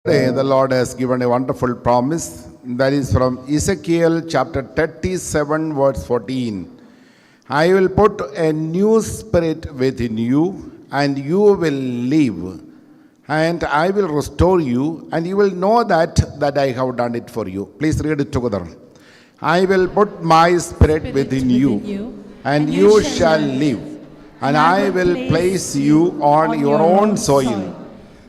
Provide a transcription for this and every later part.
Today, the Lord has given a wonderful promise that is from Ezekiel chapter 37, verse 14. I will put a new spirit within you, and you will live, and I will restore you, and you will know that I have done it for you. Please read it together. I will put my spirit within you, and you shall live, and I will place you on your own soil.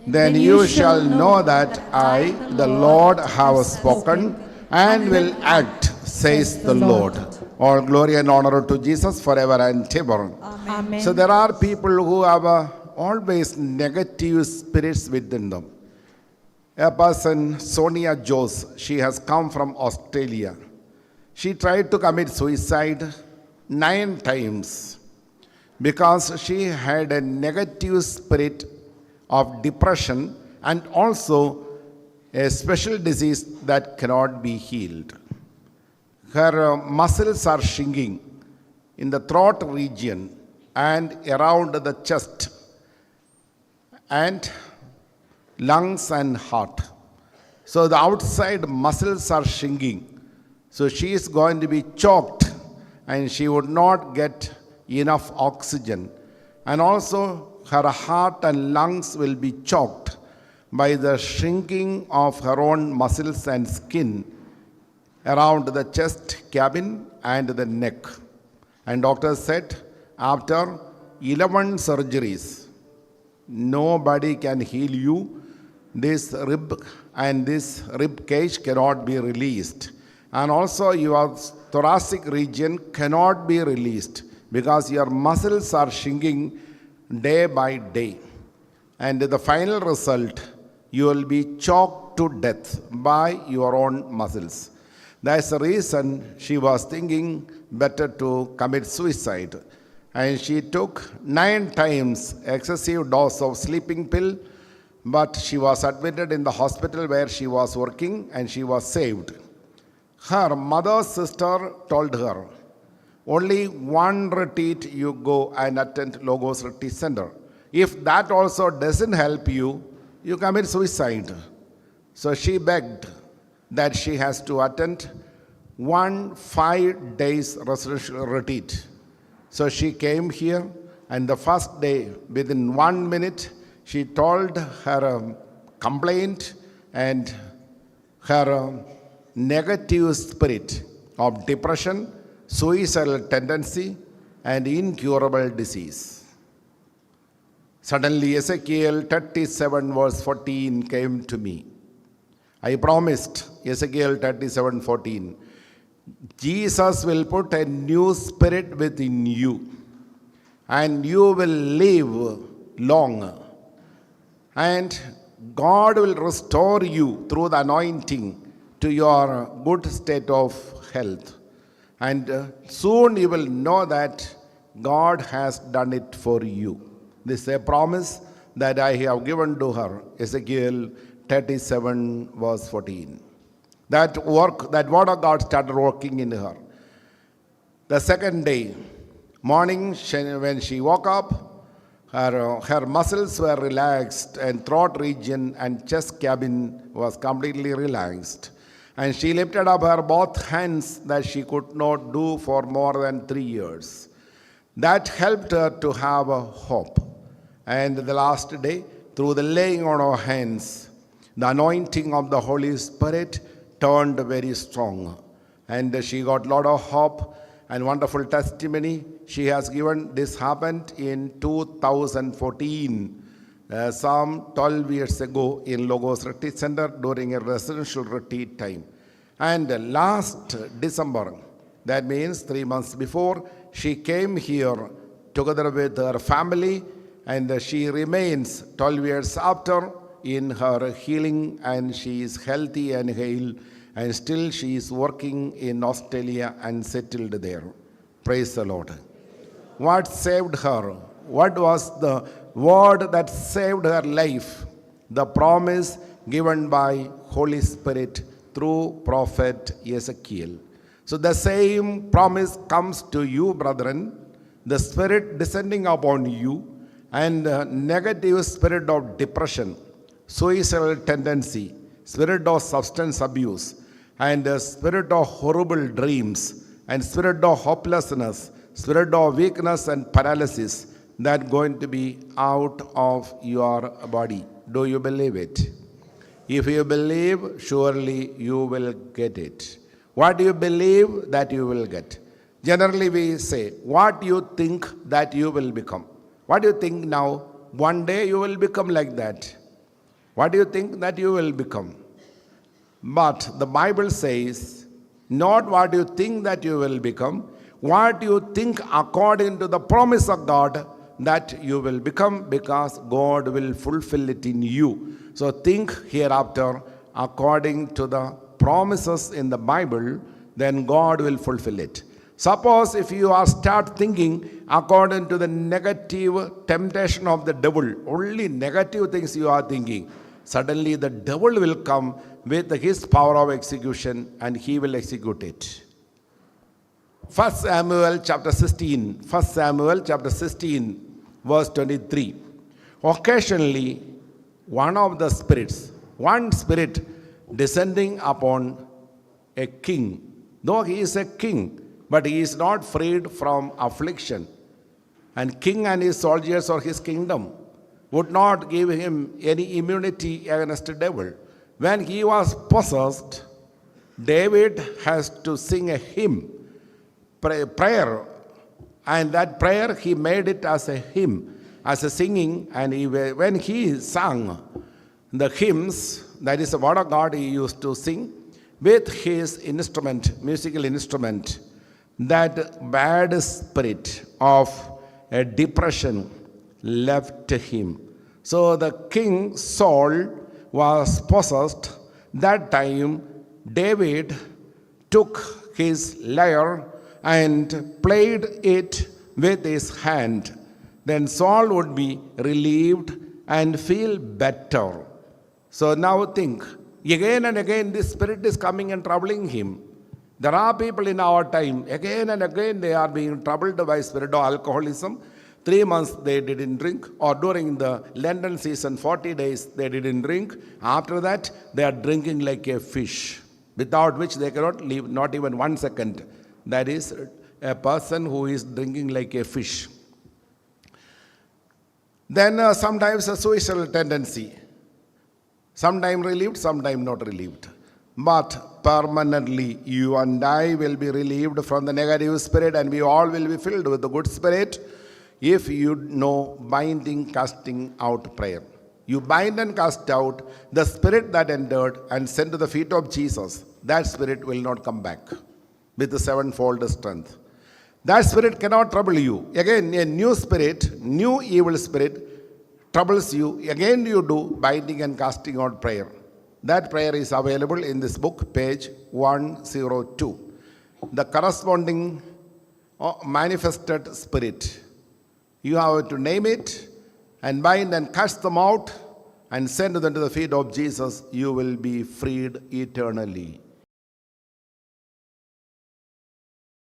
Then you shall know that I, the Lord, have spoken and will act, says the Lord. All glory and honor to Jesus forever and ever. Amen. So there are people who have always negative spirits within them. A person, Sonia Jose, she has come from Australia. She tried to commit suicide 9 times because she had a negative spirit of depression and also a special disease that cannot be healed. Her muscles are shrinking in the throat region and around the chest and lungs and heart. So the outside muscles are shrinking. So she is going to be choked and she would not get enough oxygen. And also her heart and lungs will be choked by the shrinking of her own muscles and skin around the chest cabin and the neck. And doctor said after 11 surgeries, nobody can heal you. This rib and this rib cage cannot be released. And also your thoracic region cannot be released because your muscles are shrinking day by day. And the final result, you will be choked to death by your own muscles. That's the reason she was thinking better to commit suicide. And she took 9 times excessive dose of sleeping pill, but she was admitted in the hospital where she was working and she was saved. Her mother's sister told her, only one retreat you go and attend Logos Retreat Center. If that also doesn't help you, you commit suicide. So she begged that she has to attend 1 5 days residential retreat. So she came here, and the first day, within 1 minute, she told her complaint and her negative spirit of depression, suicidal tendency, and incurable disease. Suddenly, Ezekiel 37 verse 14 came to me. I promised, Ezekiel 37:14, Jesus will put a new spirit within you, and you will live long. And God will restore you through the anointing to your good state of health. And soon you will know that God has done it for you. This is a promise that I have given to her, Ezekiel 37 verse 14. That word of God started working in her. The second day, morning, when she woke up, her muscles were relaxed and throat region and chest cabin was completely relaxed. And she lifted up her both hands that she could not do for more than 3 years. That helped her to have a hope. And the last day, through the laying on of hands, the anointing of the Holy Spirit turned very strong. And she got a lot of hope and wonderful testimony. She has given, this happened in 2014, some 12 years ago in Logos Retreat Center during a residential retreat time. And last December, that means 3 months before, she came here together with her family, and she remains 12 years after in her healing, and she is healthy and hale, and still she is working in Australia and settled there. Praise the Lord. What saved her? What was the word that saved her life? The promise given by Holy Spirit through prophet Ezekiel. So the same promise comes to you, brethren. The Spirit descending upon you, and negative spirit of depression, suicidal tendency, spirit of substance abuse, and spirit of horrible dreams, and spirit of hopelessness, spirit of weakness and paralysis that going to be out of your body. Do you believe it? If you believe, surely you will get it. What do you believe that you will get? Generally we say, what you think that you will become. What do you think now? One day you will become like that. What do you think that you will become? But the Bible says, not what you think that you will become, what you think according to the promise of God that you will become, because God will fulfill it in you. So think hereafter according to the promises in the Bible, then God will fulfill it. Suppose if you are start thinking according to the negative temptation of the devil, only negative things you are thinking, suddenly the devil will come with his power of execution and he will execute it. 1 Samuel chapter 16 verse 23. Occasionally, one spirit descending upon a king, though he is a king, but he is not freed from affliction. And king and his soldiers or his kingdom would not give him any immunity against the devil. When he was possessed, David has to sing a hymn, prayer, and that prayer he made it as a hymn, as a singing, and when he sang the hymns, that is the word of God he used to sing with his instrument, musical instrument, that bad spirit of a depression left him. So the king Saul was possessed. That time David took his lyre and played it with his hand. Then Saul would be relieved and feel better. So now think, again and again this spirit is coming and troubling him. There are people in our time, again and again they are being troubled by spirit of alcoholism. 3 months they didn't drink, or during the Lenten season, 40 days they didn't drink. After that, they are drinking like a fish, without which they cannot live, not even 1 second. That is a person who is drinking like a fish. Then sometimes a suicidal tendency. Sometime relieved, sometime not relieved. But permanently, you and I will be relieved from the negative spirit, and we all will be filled with the good spirit if you know binding, casting out prayer. You bind and cast out the spirit that entered and sent to the feet of Jesus. That spirit will not come back with the sevenfold strength. That spirit cannot trouble you. Again, a new spirit, new evil spirit troubles you. Again, you do binding and casting out prayer. That prayer is available in this book, page 102. The corresponding manifested spirit. You have to name it and bind and cast them out and send them to the feet of Jesus. You will be freed eternally.